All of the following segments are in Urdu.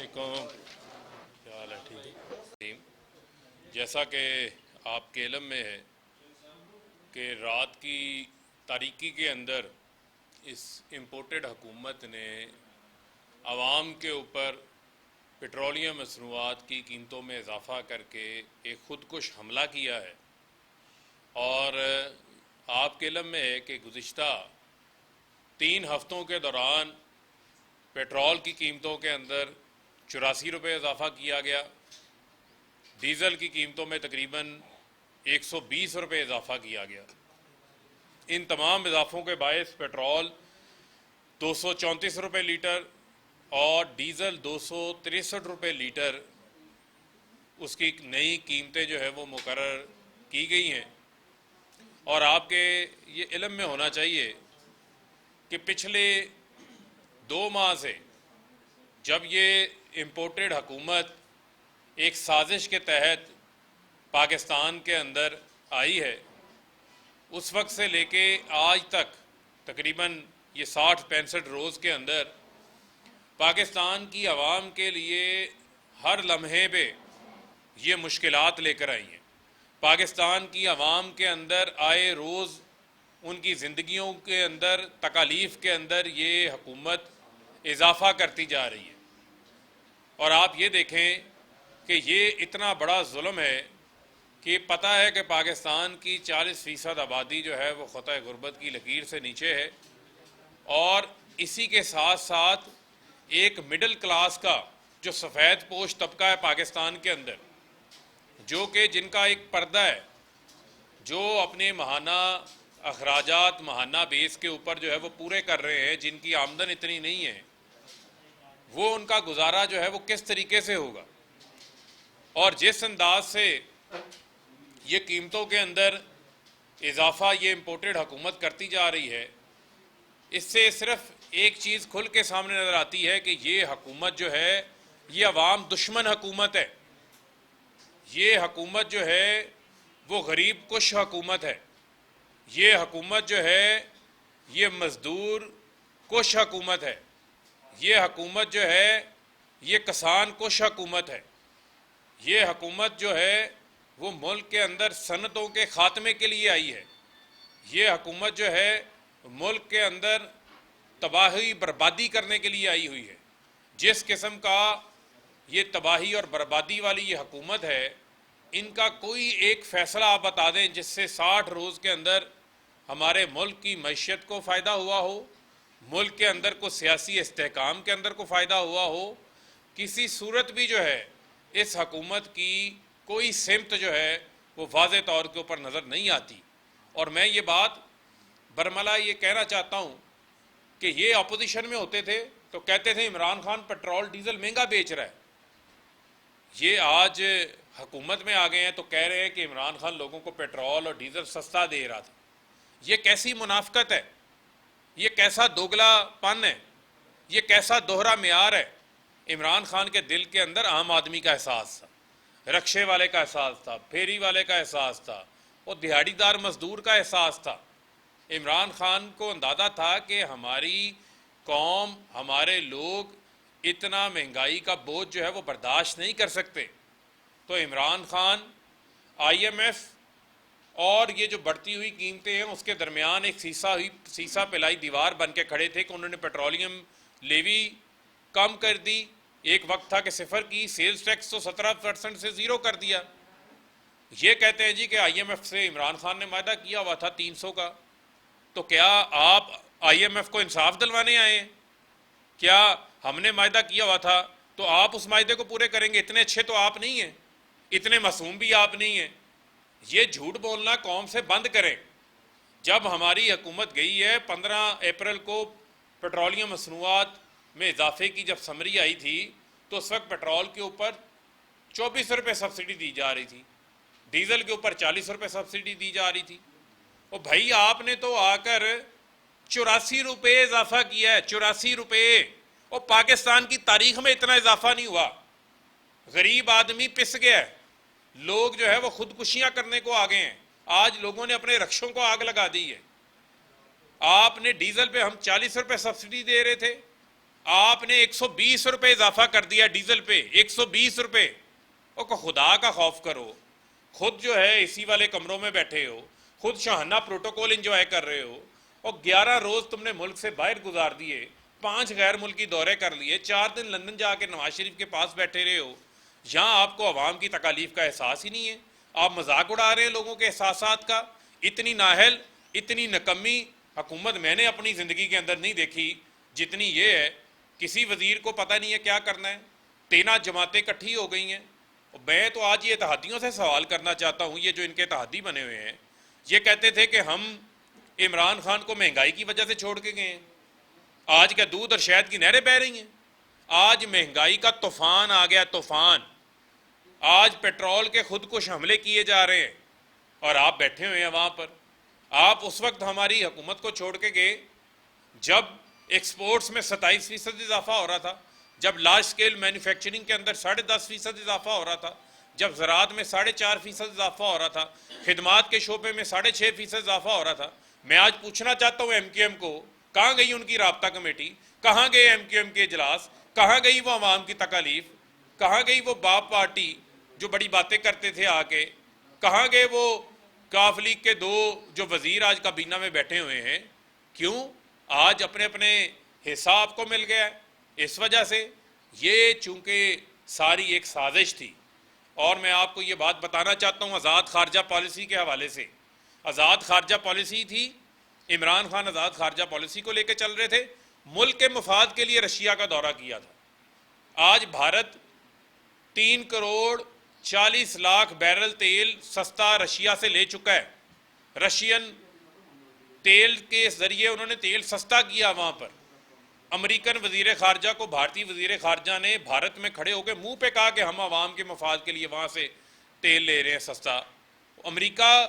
علیکم، کیا حال ہے؟ ٹھیک ہے۔ جیسا کہ آپ کے علم میں ہے کہ رات کی تاریکی کے اندر اس امپورٹڈ حکومت نے عوام کے اوپر پیٹرولیم مصنوعات کی قیمتوں میں اضافہ کر کے ایک خودکش حملہ کیا ہے، اور آپ کے علم میں ہے کہ گزشتہ 3 ہفتوں کے دوران پیٹرول کی قیمتوں کے اندر 84 روپے اضافہ کیا گیا، ڈیزل کی قیمتوں میں تقریباً 120 روپے اضافہ کیا گیا۔ ان تمام اضافوں کے باعث پیٹرول 234 روپے لیٹر اور ڈیزل 263 روپے لیٹر اس کی نئی قیمتیں جو ہے وہ مقرر کی گئی ہیں۔ اور آپ کے یہ علم میں ہونا چاہیے کہ پچھلے 2 ماہ سے جب یہ امپورٹڈ حکومت ایک سازش کے تحت پاکستان کے اندر آئی ہے، اس وقت سے لے کے آج تک تقریباً یہ 60-65 روز کے اندر پاکستان کی عوام کے لیے ہر لمحے پہ یہ مشکلات لے کر آئی ہیں۔ پاکستان کی عوام کے اندر آئے روز ان کی زندگیوں کے اندر تکالیف کے اندر یہ حکومت اضافہ کرتی جا رہی ہے۔ اور آپ یہ دیکھیں کہ یہ اتنا بڑا ظلم ہے کہ پتہ ہے کہ پاکستان کی 40% آبادی جو ہے وہ خطۂ غربت کی لکیر سے نیچے ہے، اور اسی کے ساتھ ساتھ ایک مڈل کلاس کا جو سفید پوش طبقہ ہے پاکستان کے اندر، جو کہ جن کا ایک پردہ ہے، جو اپنے ماہانہ اخراجات ماہانہ بیس کے اوپر جو ہے وہ پورے کر رہے ہیں، جن کی آمدن اتنی نہیں ہے، وہ ان کا گزارا جو ہے وہ کس طریقے سے ہوگا؟ اور جس انداز سے یہ قیمتوں کے اندر اضافہ یہ امپورٹڈ حکومت کرتی جا رہی ہے، اس سے صرف ایک چیز کھل کے سامنے نظر آتی ہے کہ یہ حکومت جو ہے یہ عوام دشمن حکومت ہے۔ یہ حکومت جو ہے وہ غریب کش حکومت ہے۔ یہ حکومت جو ہے یہ مزدور کش حکومت ہے۔ یہ حکومت جو ہے یہ کسان کش حکومت ہے۔ یہ حکومت جو ہے وہ ملک کے اندر صنعتوں کے خاتمے کے لیے آئی ہے۔ یہ حکومت جو ہے ملک کے اندر تباہی بربادی کرنے کے لیے آئی ہوئی ہے۔ جس قسم کا یہ تباہی اور بربادی والی یہ حکومت ہے، ان کا کوئی ایک فیصلہ آپ بتا دیں جس سے 60 روز کے اندر ہمارے ملک کی معیشت کو فائدہ ہوا ہو، ملک کے اندر کو سیاسی استحکام کے اندر کو فائدہ ہوا ہو۔ کسی صورت بھی جو ہے اس حکومت کی کوئی سمت جو ہے وہ واضح طور کے اوپر نظر نہیں آتی۔ اور میں یہ بات برملا یہ کہنا چاہتا ہوں کہ یہ اپوزیشن میں ہوتے تھے تو کہتے تھے عمران خان پیٹرول ڈیزل مہنگا بیچ رہا ہے۔ یہ آج حکومت میں آ گئے ہیں تو کہہ رہے ہیں کہ عمران خان لوگوں کو پیٹرول اور ڈیزل سستا دے رہا تھا۔ یہ کیسی منافقت ہے؟ یہ کیسا دوگلا پن ہے؟ یہ کیسا دوہرا معیار ہے؟ عمران خان کے دل کے اندر عام آدمی کا احساس تھا، رکشے والے کا احساس تھا، پھیری والے کا احساس تھا، اور دیہڑی دار مزدور کا احساس تھا۔ عمران خان کو اندازہ تھا کہ ہماری قوم، ہمارے لوگ اتنا مہنگائی کا بوجھ جو ہے وہ برداشت نہیں کر سکتے۔ تو Imran Khan I M F اور یہ جو بڑھتی ہوئی قیمتیں ہیں اس کے درمیان ایک سیسا پلائی دیوار بن کے کھڑے تھے کہ انہوں نے پیٹرولیم لیوی کم کر دی۔ ایک وقت تھا کہ 0 کی، سیلز ٹیکس تو 17% سے 0 کر دیا۔ یہ کہتے ہیں جی کہ آئی ایم ایف سے عمران خان نے معاہدہ کیا ہوا تھا 300 کا، تو کیا آپ آئی ایم ایف کو انصاف دلوانے آئے ہیں؟ کیا ہم نے معاہدہ کیا ہوا تھا تو آپ اس معاہدے کو پورے کریں گے؟ اتنے اچھے تو آپ نہیں ہیں، اتنے معصوم بھی آپ نہیں ہیں۔ یہ جھوٹ بولنا قوم سے بند کریں۔ جب ہماری حکومت گئی ہے 15 اپریل کو پیٹرولیم مصنوعات میں اضافے کی جب سمری آئی تھی تو اس وقت پیٹرول کے اوپر 24 روپے سبسڈی دی جا رہی تھی، ڈیزل کے اوپر 40 روپے سبسڈی دی جا رہی تھی۔ اور بھائی آپ نے تو آ کر 84 روپے اضافہ کیا ہے، 84 روپے، اور پاکستان کی تاریخ میں اتنا اضافہ نہیں ہوا۔ غریب آدمی پس گیا ہے، لوگ جو ہے وہ خودکشیاں کرنے کو آگے ہیں۔ آج لوگوں نے اپنے رکشوں کو آگ لگا دی ہے۔ آپ نے ڈیزل پہ ہم 40 روپے سبسڈی دے رہے تھے، آپ نے 120 روپے اضافہ کر دیا ڈیزل پہ، 120 روپے۔ اور خدا کا خوف کرو، خود جو ہے اسی والے کمروں میں بیٹھے ہو، خود شاہانہ پروٹوکول انجوائے کر رہے ہو، اور 11 روز تم نے ملک سے باہر گزار دیے، 5 غیر ملکی دورے کر لیے، 4 دن لندن جا کے نواز شریف کے پاس بیٹھے رہے ہو۔ یہاں آپ کو عوام کی تکالیف کا احساس ہی نہیں ہے، آپ مذاق اڑا رہے ہیں لوگوں کے احساسات کا۔ اتنی نااہل، اتنی نکمی حکومت میں نے اپنی زندگی کے اندر نہیں دیکھی جتنی یہ ہے۔ کسی وزیر کو پتہ نہیں ہے کیا کرنا ہے، 13 جماعتیں اکٹھی ہو گئی ہیں۔ میں تو آج یہ اتحادیوں سے سوال کرنا چاہتا ہوں، یہ جو ان کے اتحادی بنے ہوئے ہیں، یہ کہتے تھے کہ ہم عمران خان کو مہنگائی کی وجہ سے چھوڑ کے گئے ہیں۔ آج کیا دودھ اور شہد کی نہریں بہہ رہی ہیں؟ آج مہنگائی کا طوفان آ گیا، طوفان۔ آج پیٹرول کے خودکش حملے کیے جا رہے ہیں، اور آپ بیٹھے ہوئے ہیں وہاں پر۔ آپ اس وقت ہماری حکومت کو چھوڑ کے گئے جب ایکسپورٹس میں 27% اضافہ ہو رہا تھا، جب لارج سکیل مینوفیکچرنگ کے اندر 10.5% اضافہ ہو رہا تھا، جب زراعت میں 4.5% اضافہ ہو رہا تھا، خدمات کے شعبے میں 6.5% اضافہ ہو رہا تھا۔ میں آج پوچھنا چاہتا ہوں ایم کیو ایم کو، کہاں گئی ان کی رابطہ کمیٹی؟ کہاں گئے ایم کیو ایم کے اجلاس؟ کہاں گئی وہ عوام کی تکالیف؟ کہاں گئی وہ باپ پارٹی جو بڑی باتیں کرتے تھے آ کے؟ کہاں گئے وہ کاف لیگ کے 2 جو وزیر آج کابینہ میں بیٹھے ہوئے ہیں؟ کیوں؟ آج اپنے اپنے حساب کو مل گیا ہے۔ اس وجہ سے یہ چونکہ ساری ایک سازش تھی، اور میں آپ کو یہ بات بتانا چاہتا ہوں آزاد خارجہ پالیسی کے حوالے سے۔ آزاد خارجہ پالیسی تھی، عمران خان آزاد خارجہ پالیسی کو لے کے چل رہے تھے، ملک کے مفاد کے لیے رشیا کا دورہ کیا تھا۔ آج بھارت 3 کروڑ 40 لاکھ بیرل تیل سستا رشیا سے لے چکا ہے۔ رشین تیل کے ذریعے انہوں نے تیل سستا کیا وہاں پر۔ امریکن وزیر خارجہ کو بھارتی وزیر خارجہ نے بھارت میں کھڑے ہو کے منہ پہ کہا کہ ہم عوام کے مفاد کے لیے وہاں سے تیل لے رہے ہیں سستا۔ امریکہ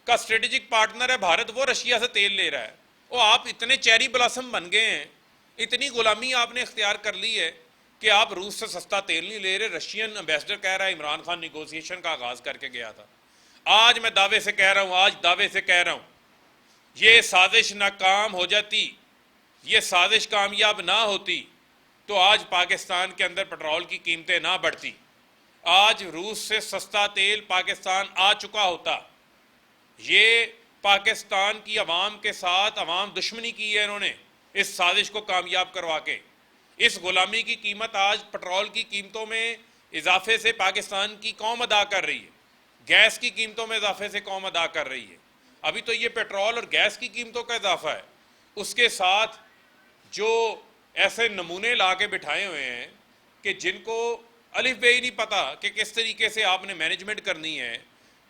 کا اسٹریٹجک پارٹنر ہے بھارت، وہ رشیا سے تیل لے رہا ہے۔ وہ آپ اتنے چیری بلاسم بن گئے ہیں، اتنی غلامی آپ نے اختیار کر لی ہے کہ آپ روس سے سستا تیل نہیں لے رہے۔ رشین امبیسڈر کہہ رہا ہے عمران خان نیگوسیشن کا آغاز کر کے گیا تھا۔ آج میں دعوے سے کہہ رہا ہوں، یہ سازش ناکام ہو جاتی، یہ سازش کامیاب نہ ہوتی تو آج پاکستان کے اندر پٹرول کی قیمتیں نہ بڑھتی، آج روس سے سستا تیل پاکستان آ چکا ہوتا۔ یہ پاکستان کی عوام کے ساتھ عوام دشمنی کی ہے انہوں نے، اس سازش کو کامیاب کروا کے۔ اس غلامی کی قیمت آج پٹرول کی قیمتوں میں اضافے سے پاکستان کی قوم ادا کر رہی ہے، گیس کی قیمتوں میں اضافے سے قوم ادا کر رہی ہے۔ ابھی تو یہ پیٹرول اور گیس کی قیمتوں کا اضافہ ہے، اس کے ساتھ جو ایسے نمونے لا کے بٹھائے ہوئے ہیں کہ جن کو الف بے ہی نہیں پتا کہ کس طریقے سے آپ نے مینجمنٹ کرنی ہے۔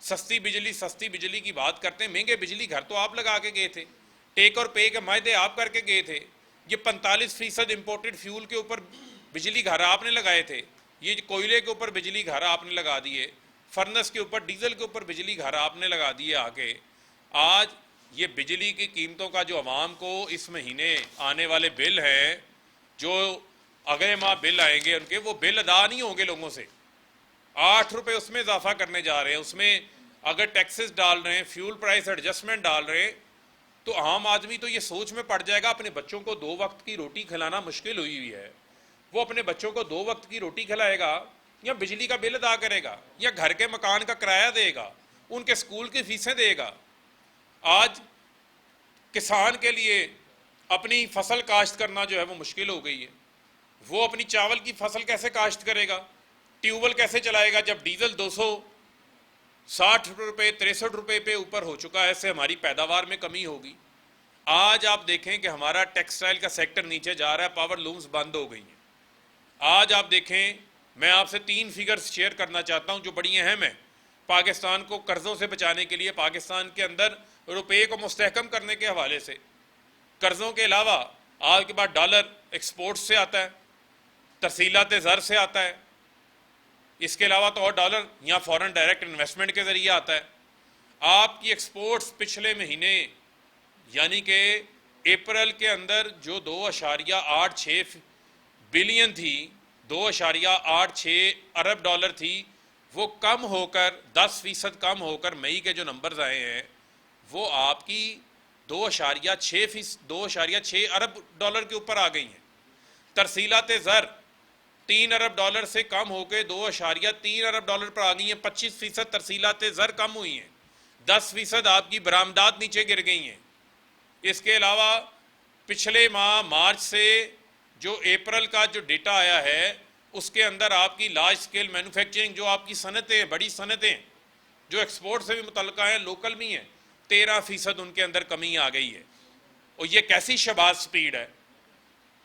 سستی بجلی کی بات کرتے ہیں، مہنگے بجلی گھر تو آپ لگا کے گئے تھے، ٹیک اور پے کے معاہدے آپ کر کے گئے تھے۔ یہ 45% امپورٹڈ فیول کے اوپر بجلی گھر آپ نے لگائے تھے، یہ کوئلے کے اوپر بجلی گھر آپ نے لگا دیے، فرنس کے اوپر ڈیزل کے اوپر بجلی گھر آپ نے لگا دیے آ کے۔ آج یہ بجلی کی قیمتوں کا جو عوام کو اس مہینے آنے والے بل ہیں، جو اگلے ماہ بل آئیں گے ان کے، وہ بل ادا نہیں ہوں گے لوگوں سے۔ 8 روپے اس میں اضافہ کرنے جا رہے ہیں، اس میں اگر ٹیکسز ڈال رہے ہیں، فیول پرائس ایڈجسٹمنٹ ڈال رہے ہیں، تو عام آدمی تو یہ سوچ میں پڑ جائے گا، اپنے بچوں کو 2 وقت کی روٹی کھلانا مشکل ہوئی ہے، وہ اپنے بچوں کو 2 وقت کی روٹی کھلائے گا یا بجلی کا بل ادا کرے گا یا گھر کے مکان کا کرایہ دے گا، ان کے اسکول کی فیسیں دے گا۔ آج کسان کے لیے اپنی فصل کاشت کرنا جو ہے وہ مشکل ہو گئی ہے۔ وہ اپنی چاول کی فصل کیسے کاشت کرے گا؟ ٹیوب ویل کیسے چلائے گا جب ڈیزل 260 روپے 63 روپے پہ اوپر ہو چکا ہے؟ اس سے ہماری پیداوار میں کمی ہوگی۔ آج آپ دیکھیں کہ ہمارا ٹیکسٹائل کا سیکٹر نیچے جا رہا ہے، پاور لومز بند ہو گئی ہیں۔ آج آپ دیکھیں، میں آپ سے 3 فگرز شیئر کرنا چاہتا ہوں جو بڑی اہم ہیں پاکستان کو قرضوں سے بچانے کے لیے، پاکستان کے اندر روپے کو مستحکم کرنے کے حوالے سے۔ قرضوں کے علاوہ آج کے بعد ڈالر ایکسپورٹ سے آتا ہے، ترسیلات زر سے آتا ہے، اس کے علاوہ تو اور ڈالر یہاں فورن ڈائریکٹ انویسٹمنٹ کے ذریعے آتا ہے۔ آپ کی ایکسپورٹس پچھلے مہینے یعنی کہ اپریل کے اندر جو 2.86 بلین تھی، 2.86 ارب ڈالر تھی، وہ کم ہو کر 10% کم ہو کر مئی کے جو نمبرز آئے ہیں وہ آپ کی 2.6 ارب ڈالر کے اوپر آ گئی ہیں۔ ترسیلات زر 3 ارب ڈالر سے کم ہو کے 2.3 ارب ڈالر پر آ گئی ہیں. 25% ترسیلات زر کم ہوئی ہیں. 10% آپ کی برآمدات نیچے گر گئی ہیں. اس کے علاوہ پچھلے ماہ مارچ سے جو اپریل کا جو ڈیٹا آیا ہے اس کے اندر آپ کی لارج سکیل مینوفیکچرنگ جو آپ کی صنعتیں بڑی صنعتیں جو ایکسپورٹ سے بھی متعلقہ ہیں لوکل بھی ہیں 13% ان کے اندر کمی آ گئی ہے. اور یہ کیسی شباز سپیڈ ہے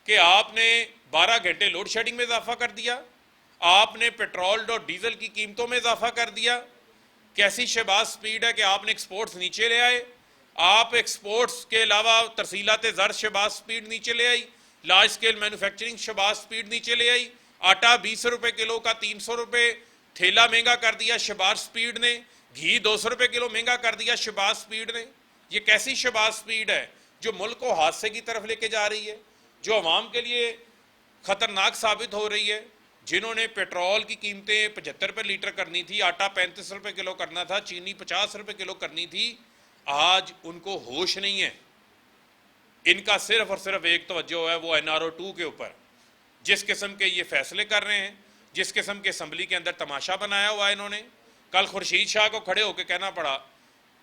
کہ آپ نے 12 گھنٹے لوڈ شیڈنگ میں اضافہ کر دیا, آپ نے پیٹرول اور ڈیزل کی قیمتوں میں اضافہ کر دیا. کیسی شباز سپیڈ ہے کہ آپ نے ایکسپورٹس نیچے لے آئے, آپ ایکسپورٹس کے علاوہ ترسیلات زر شباز سپیڈ نیچے لے آئی, large scale manufacturing Shahbaz speed نیچے لے آئی. آٹا 20 روپے کلو کا 300 روپے تھیلا مہنگا کر دیا شباز سپیڈ نے, گھی 200 روپے کلو مہنگا کر دیا شباز سپیڈ نے. یہ کیسی شباز سپیڈ ہے جو ملک کو حادثے کی طرف لے کے جا رہی ہے, جو عوام کے لیے خطرناک ثابت ہو رہی ہے. جنہوں نے پیٹرول کی قیمتیں 75 روپے لیٹر کرنی تھی, آٹا 35 روپے کلو کرنا تھا, چینی 50 روپے کلو کرنی تھی, آج ان کو ہوش نہیں ہے. ان کا صرف اور صرف ایک توجہ ہے وہ NRO2 کے اوپر. جس قسم کے یہ فیصلے کر رہے ہیں, جس قسم کے اسمبلی کے اندر تماشا بنایا ہوا ہے انہوں نے. کل خورشید شاہ کو کھڑے ہو کے کہنا پڑا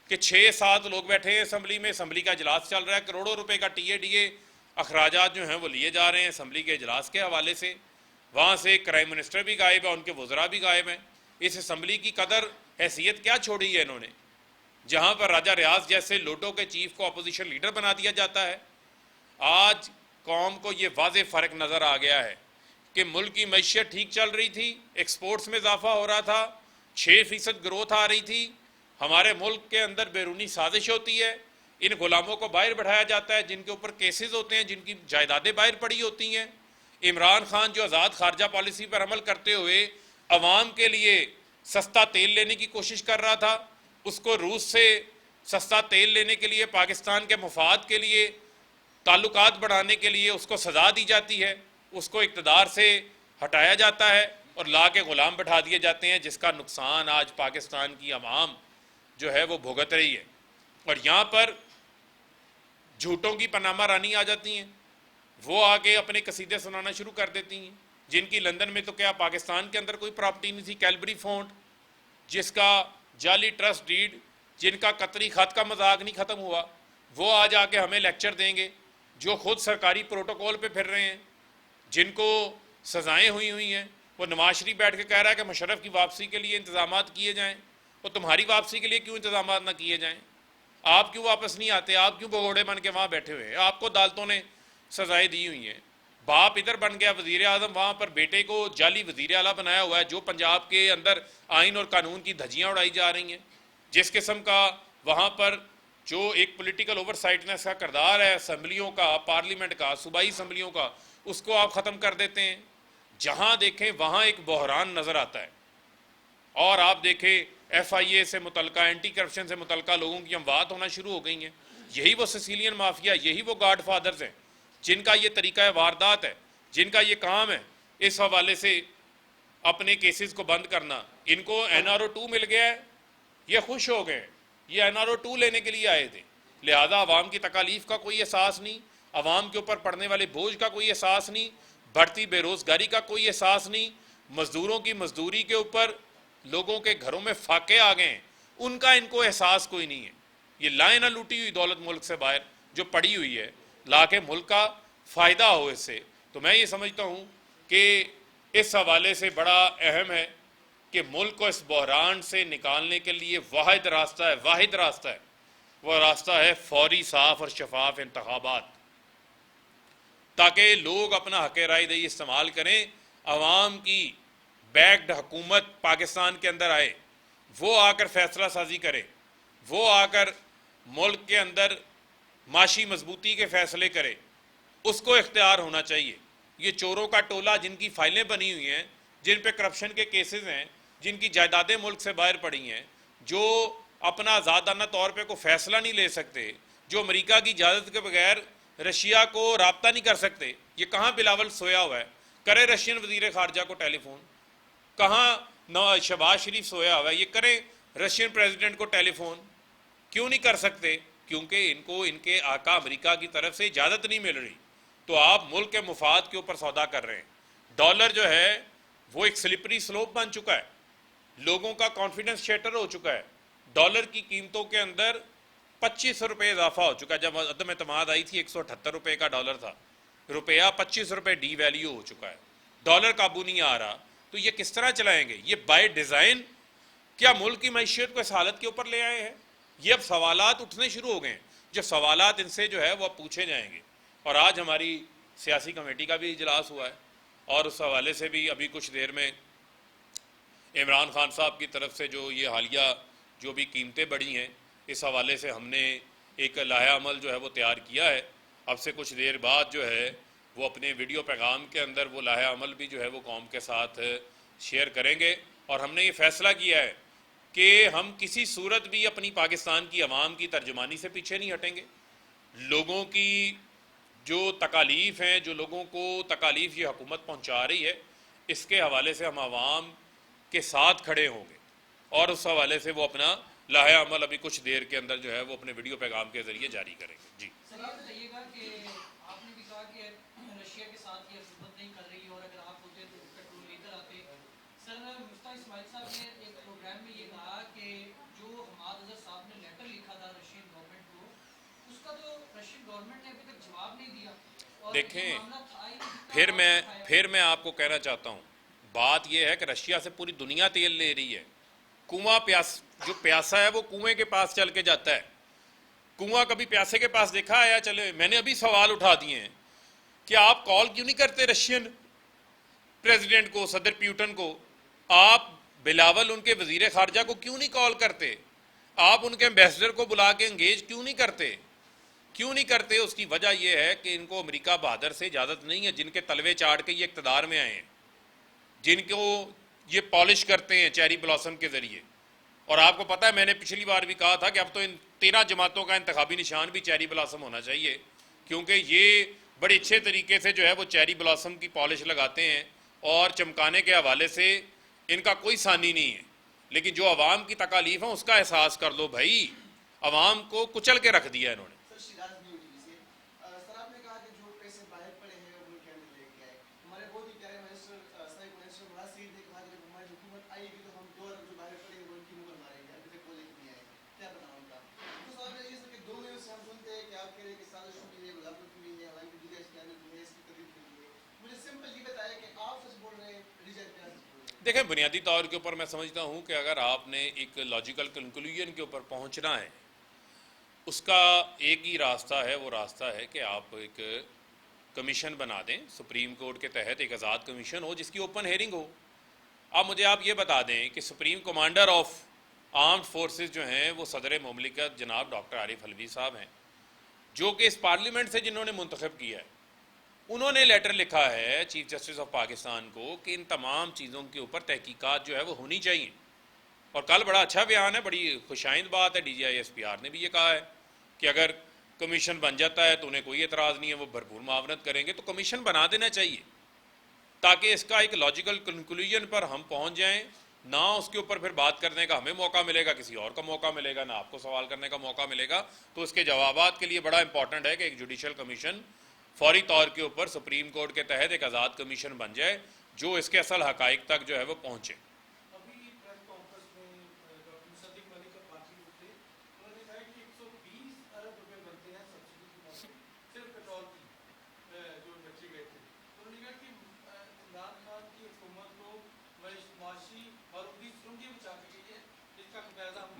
کہ 6-7 لوگ بیٹھے ہیں اسمبلی میں, اسمبلی کا اجلاس چل رہا ہے, کروڑوں روپے کا TADA اخراجات جو ہیں وہ لیے جا رہے ہیں اسمبلی کے اجلاس کے حوالے سے. وہاں سے کرائم منسٹر بھی غائب ہے, ان کے وزراء بھی غائب ہیں. اس اسمبلی کی قدر حیثیت کیا چھوڑی ہے انہوں نے, جہاں پر راجہ ریاض جیسے لوٹوں کے چیف کو اپوزیشن لیڈر بنا دیا جاتا ہے. آج قوم کو یہ واضح فرق نظر آ گیا ہے کہ ملک کی معیشت ٹھیک چل رہی تھی, ایکسپورٹس میں اضافہ ہو رہا تھا, 6% گروتھ آ رہی تھی. ہمارے ملک کے اندر بیرونی سازش ہوتی ہے, ان غلاموں کو باہر بٹھایا جاتا ہے جن کے اوپر کیسز ہوتے ہیں, جن کی جائیدادیں باہر پڑی ہوتی ہیں. عمران خان جو آزاد خارجہ پالیسی پر عمل کرتے ہوئے عوام کے لیے سستا تیل لینے کی کوشش کر رہا تھا, اس کو روس سے سستا تیل لینے کے لیے, پاکستان کے مفاد کے لیے, تعلقات بڑھانے کے لیے اس کو سزا دی جاتی ہے, اس کو اقتدار سے ہٹایا جاتا ہے اور لا کے غلام بٹھا دیے جاتے ہیں, جس کا نقصان آج پاکستان کی عوام جو ہے وہ بھگت رہی ہے. اور یہاں پر جھوٹوں کی پاناما رانی آ جاتی ہیں, وہ آ کے اپنے قصیدے سنانا شروع کر دیتی ہیں, جن کی لندن میں تو کیا پاکستان کے اندر کوئی پراپرٹی نہیں تھی. کیلبری فونٹ جس کا جعلی ٹرسٹ ڈیڈ, جن کا قطری خط کا مذاق نہیں ختم ہوا, وہ آج آ کے ہمیں لیکچر دیں گے, جو خود سرکاری پروٹوکول پہ پھر رہے ہیں, جن کو سزائیں ہوئی ہیں. وہ نواز شریف بیٹھ کے کہہ رہا ہے کہ مشرف کی واپسی کے لیے انتظامات کیے جائیں, اور تمہاری واپسی کے لیے کیوں انتظامات نہ کیے جائیں؟ آپ کیوں واپس نہیں آتے؟ آپ کیوں بگوڑے بن کے وہاں بیٹھے ہوئے ہیں؟ آپ کو عدالتوں نے سزائیں دی ہوئی ہیں. باپ ادھر بن گیا وزیر اعظم, وہاں پر بیٹے کو جعلی وزیر اعلیٰ بنایا ہوا ہے, جو پنجاب کے اندر آئین اور قانون کی دھجیاں اڑائی جا رہی ہیں. جس قسم کا وہاں پر جو ایک پولیٹیکل اوور سائٹنس کا کردار ہے اسمبلیوں کا, پارلیمنٹ کا, صوبائی اسمبلیوں کا, اس کو آپ ختم کر دیتے ہیں. جہاں دیکھیں وہاں ایک بحران نظر آتا ہے. اور آپ دیکھیں FIA سے متعلقہ, اینٹی کرپشن سے متعلقہ لوگوں کی اموات ہونا شروع ہو گئی ہیں. یہی وہ سسیلین مافیا, یہی وہ گاڈ فادرز ہیں جن کا یہ طریقہ واردات ہے, جن کا یہ کام ہے اس حوالے سے اپنے کیسز کو بند کرنا. ان کو NRO2 مل گیا ہے, یہ خوش ہو گئے, یہ NRO2 لینے کے لیے آئے تھے. لہذا عوام کی تکالیف کا کوئی احساس نہیں, عوام کے اوپر پڑنے والے بوجھ کا کوئی احساس نہیں, بڑھتی بے روزگاری کا کوئی احساس نہیں, مزدوروں کی مزدوری کے اوپر لوگوں کے گھروں میں فاقے آ گئے ہیں, ان کا ان کو احساس کوئی نہیں ہے. یہ لائے نہ لوٹی ہوئی دولت ملک سے باہر جو پڑی ہوئی ہے, لا کے ملک کا فائدہ ہو اس سے. تو میں یہ سمجھتا ہوں کہ اس حوالے سے بڑا اہم ہے کہ ملک کو اس بحران سے نکالنے کے لیے واحد راستہ ہے, وہ راستہ ہے فوری, صاف اور شفاف انتخابات, تاکہ لوگ اپنا حق رائے دہی استعمال کریں. عوام کی بیکڈ حکومت پاکستان کے اندر آئے, وہ آ کر فیصلہ سازی کرے, وہ آ کر ملک کے اندر معاشی مضبوطی کے فیصلے کرے, اس کو اختیار ہونا چاہیے. یہ چوروں کا ٹولہ جن کی فائلیں بنی ہوئی ہیں, جن پہ کرپشن کے کیسز ہیں, جن کی جائیدادیں ملک سے باہر پڑی ہیں, جو اپنا آزادانہ طور پہ کوئی فیصلہ نہیں لے سکتے, جو امریکہ کی اجازت کے بغیر رشیا کو رابطہ نہیں کر سکتے. یہ کہاں بلاول سویا ہوا ہے, کرے رشین وزیر خارجہ کو ٹیلی فون. کہاں شہباز شریف سویا ہوا ہے, یہ کریں رشین پریزیڈنٹ کو ٹیلی فون. کیوں نہیں کر سکتے؟ کیونکہ ان کو ان کے آقا امریکہ کی طرف سے اجازت نہیں مل رہی. تو آپ ملک کے مفاد کے اوپر سودا کر رہے ہیں۔ ڈالر جو ہے وہ ایک سلپری سلوپ بن چکا ہے، لوگوں کا کانفیڈنس شیٹر ہو چکا ہے، ڈالر کی قیمتوں کے اندر 25 روپے اضافہ ہو چکا ہے۔ جب عدم اعتماد آئی تھی 178 روپے کا ڈالر تھا، روپیہ 25 روپے ڈی ویلیو ہو چکا ہے، ڈالر قابو نہیں آ رہا۔ تو یہ کس طرح چلائیں گے؟ یہ بائی ڈیزائن کیا ملک کی معیشت کو اس حالت کے اوپر لے آئے ہیں؟ یہ اب سوالات اٹھنے شروع ہو گئے ہیں، جو سوالات ان سے جو ہے وہ اب پوچھے جائیں گے۔ اور آج ہماری سیاسی کمیٹی کا بھی اجلاس ہوا ہے، اور اس حوالے سے بھی ابھی کچھ دیر میں عمران خان صاحب کی طرف سے جو یہ حالیہ جو بھی قیمتیں بڑھی ہیں، اس حوالے سے ہم نے ایک لائحہ عمل جو ہے وہ تیار کیا ہے۔ اب سے کچھ دیر بعد جو ہے وہ اپنے ویڈیو پیغام کے اندر وہ لائحہ عمل بھی جو ہے وہ قوم کے ساتھ شیئر کریں گے۔ اور ہم نے یہ فیصلہ کیا ہے کہ ہم کسی صورت بھی اپنی پاکستان کی عوام کی ترجمانی سے پیچھے نہیں ہٹیں گے۔ لوگوں کی جو تکالیف ہیں، جو لوگوں کو تکالیف یہ حکومت پہنچا رہی ہے، اس کے حوالے سے ہم عوام کے ساتھ کھڑے ہوں گے، اور اس حوالے سے وہ اپنا لائحہ عمل ابھی کچھ دیر کے اندر جو ہے وہ اپنے ویڈیو پیغام کے ذریعے جاری کریں گے۔ جی سر، یہ بتائیے گا کہ آپ نے بھی کہا کہ رشیا کے ساتھ یہ حکومت نہیں کر رہی، اور اگر آپ ہوتے تو پیٹرول لے کر آتے۔ سر، مفتاح اسماعیل صاحب نے ایک پروگرام میں یہ کہا کہ جو حماد اظہر صاحب نے لیٹر لکھا تھا رشین گورنمنٹ کو، اس کا تو رشین گورنمنٹ نے ابھی تک جواب نہیں دیا۔ دیکھیں، پھر میں آپ کو کہنا چاہتا ہوں، بات یہ ہے کہ رشیا سے پوری دنیا تیل لے رہی ہے۔ کنواں جو پیاسا ہے وہ کنویں کے پاس چل کے جاتا ہے۔ کنواں کبھی پیاسے کے پاس دیکھا ہے؟ یا چلے، میں نے ابھی سوال اٹھا دیے ہیں کہ آپ کال کیوں نہیں کرتے رشین پریزیڈنٹ کو، صدر پیوٹن کو؟ آپ بلاول ان کے وزیر خارجہ کو کیوں نہیں کال کرتے؟ آپ ان کے ایمبیسڈر کو بلا کے انگیج کیوں نہیں کرتے؟ کیوں نہیں کرتے؟ اس کی وجہ یہ ہے کہ ان کو امریکہ بہادر سے اجازت نہیں ہے، جن کے تلوے چاٹ کے یہ اقتدار میں آئے ہیں، جن کو یہ پالش کرتے ہیں چیری بلاسم کے ذریعے۔ اور آپ کو پتہ ہے، میں نے پچھلی بار بھی کہا تھا کہ اب تو ان 13 جماعتوں کا انتخابی نشان بھی چیری بلاسم ہونا چاہیے، کیونکہ یہ بڑے اچھے طریقے سے جو ہے وہ چیری بلاسم کی پالش لگاتے ہیں، اور چمکانے کے حوالے سے ان کا کوئی ثانی نہیں ہے۔ لیکن جو عوام کی تکالیف ہیں اس کا احساس کر لو بھائی، عوام کو کچل کے رکھ دیا انہوں نے۔ دیکھیں، بنیادی طور کے اوپر میں سمجھتا ہوں کہ اگر آپ نے ایک لاجیکل کنکلوژن کے اوپر پہنچنا ہے، اس کا ایک ہی راستہ ہے، وہ راستہ ہے کہ آپ ایک کمیشن بنا دیں، سپریم کورٹ کے تحت ایک آزاد کمیشن ہو جس کی اوپن ہیئرنگ ہو۔ اب مجھے آپ یہ بتا دیں کہ supreme commander of armed forces جو ہیں وہ صدر مملکت جناب ڈاکٹر عارف حلوی صاحب ہیں، جو کہ اس پارلیمنٹ سے جنہوں نے منتخب کیا ہے، انہوں نے لیٹر لکھا ہے چیف جسٹس آف پاکستان کو کہ ان تمام چیزوں کے اوپر تحقیقات جو ہے وہ ہونی چاہیے۔ اور کل بڑا اچھا بیان ہے، بڑی خوشائند بات ہے، D G I S P R نے بھی یہ کہا ہے کہ اگر کمیشن بن جاتا ہے تو انہیں کوئی اعتراض نہیں ہے، وہ بھرپور معاونت کریں گے۔ تو کمیشن بنا دینا چاہیے تاکہ اس کا ایک لاجیکل کنکلوژن پر ہم پہنچ جائیں، نہ اس کے اوپر پھر بات کرنے کا ہمیں موقع ملے گا، کسی اور کا موقع ملے گا، نہ آپ کو سوال کرنے کا موقع ملے گا۔ تو اس کے جوابات کے لیے بڑا امپورٹنٹ ہے کہ ایک جوڈیشل کمیشن فوری طور کے اوپر سپریم کورٹ کے تحت ایک آزاد کمیشن بن جائے جو اس کے اصل حقائق تک جو ہے وہ پہنچے۔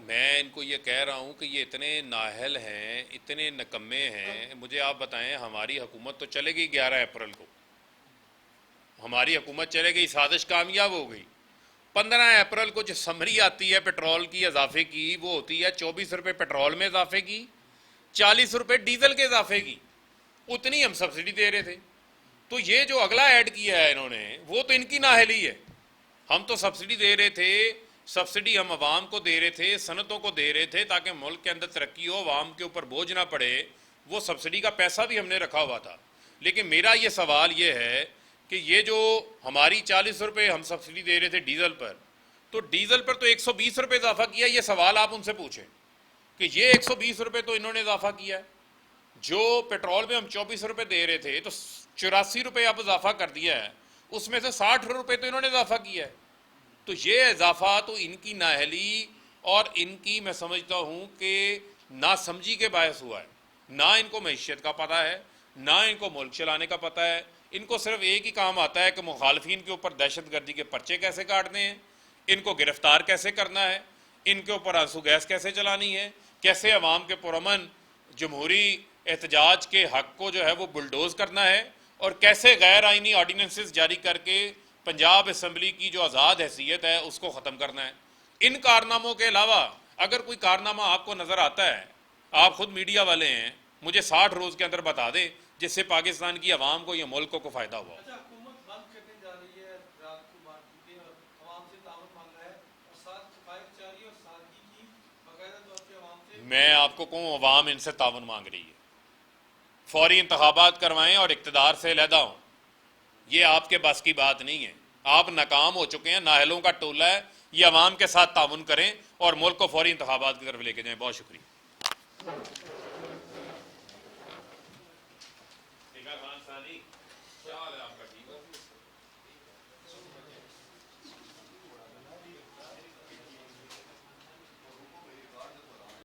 میں ان کو یہ کہہ رہا ہوں کہ یہ اتنے نااہل ہیں، اتنے نکمے ہیں۔ مجھے آپ بتائیں، ہماری حکومت تو چلے گئی 11 اپریل کو، ہماری حکومت چلے گئی، سازش کامیاب ہو گئی۔ 15 اپریل کو جو سمری آتی ہے پیٹرول کی اضافے کی، وہ ہوتی ہے 24 روپے پیٹرول میں اضافے کی، 40 روپے ڈیزل کے اضافے کی۔ اتنی ہم سبسڈی دے رہے تھے۔ تو یہ جو اگلا ایڈ کیا ہے انہوں نے، وہ تو ان کی نااہلی ہے۔ ہم تو سبسڈی دے رہے تھے، سبسڈی ہم عوام کو دے رہے تھے، صنعتوں کو دے رہے تھے تاکہ ملک کے اندر ترقی ہو، عوام کے اوپر بوجھ نہ پڑے۔ وہ سبسڈی کا پیسہ بھی ہم نے رکھا ہوا تھا۔ لیکن میرا یہ سوال یہ ہے کہ یہ جو ہماری 40 روپے ہم سبسڈی دے رہے تھے ڈیزل پر، تو ڈیزل پر تو 120 روپے اضافہ کیا۔ یہ سوال آپ ان سے پوچھیں کہ یہ 120 روپے تو انہوں نے اضافہ کیا ہے۔ جو پیٹرول میں ہم 24 روپے دے رہے تھے تو 84 روپے اب اضافہ کر دیا ہے، اس میں سے 60 روپے تو انہوں نے اضافہ کیا ہے. تو یہ اضافہ تو ان کی نااہلی اور ان کی میں سمجھتا ہوں کہ ناسمجھی کے باعث ہوا ہے. نہ ان کو معیشت کا پتہ ہے، نہ ان کو ملک چلانے کا پتہ ہے. ان کو صرف ایک ہی کام آتا ہے کہ مخالفین کے اوپر دہشت گردی کے پرچے کیسے کاٹنے ہیں، ان کو گرفتار کیسے کرنا ہے، ان کے اوپر آنسو گیس کیسے چلانی ہے، کیسے عوام کے پرامن جمہوری احتجاج کے حق کو جو ہے وہ بلڈوز کرنا ہے، اور کیسے غیر آئینی آرڈیننسز جاری کر کے پنجاب اسمبلی کی جو آزاد حیثیت ہے اس کو ختم کرنا ہے. ان کارناموں کے علاوہ اگر کوئی کارنامہ آپ کو نظر آتا ہے، آپ خود میڈیا والے ہیں، مجھے 60 روز کے اندر بتا دیں جس سے پاکستان کی عوام کو یا ملک کو فائدہ ہوا. اچھا، حکومت بند کرنے جا رہی ہے رات کو مارکیٹیں اور عوام سے تعاون مانگ رہا ہے اور ساتھ صفائی چاری اور سادگی کی باقاعدہ طور پہ عوام سے. میں آپ کو کہوں عوام ان سے تعاون مانگ رہی ہے. فوری انتخابات کروائیں اور اقتدار سے علیحدہ ہوں، یہ آپ کے بس کی بات نہیں ہے. آپ ناکام ہو چکے ہیں، نااہلوں کا ٹولہ ہے. یہ عوام کے ساتھ تعاون کریں اور ملک کو فوری انتخابات کی طرف لے کے جائیں. بہت شکریہ.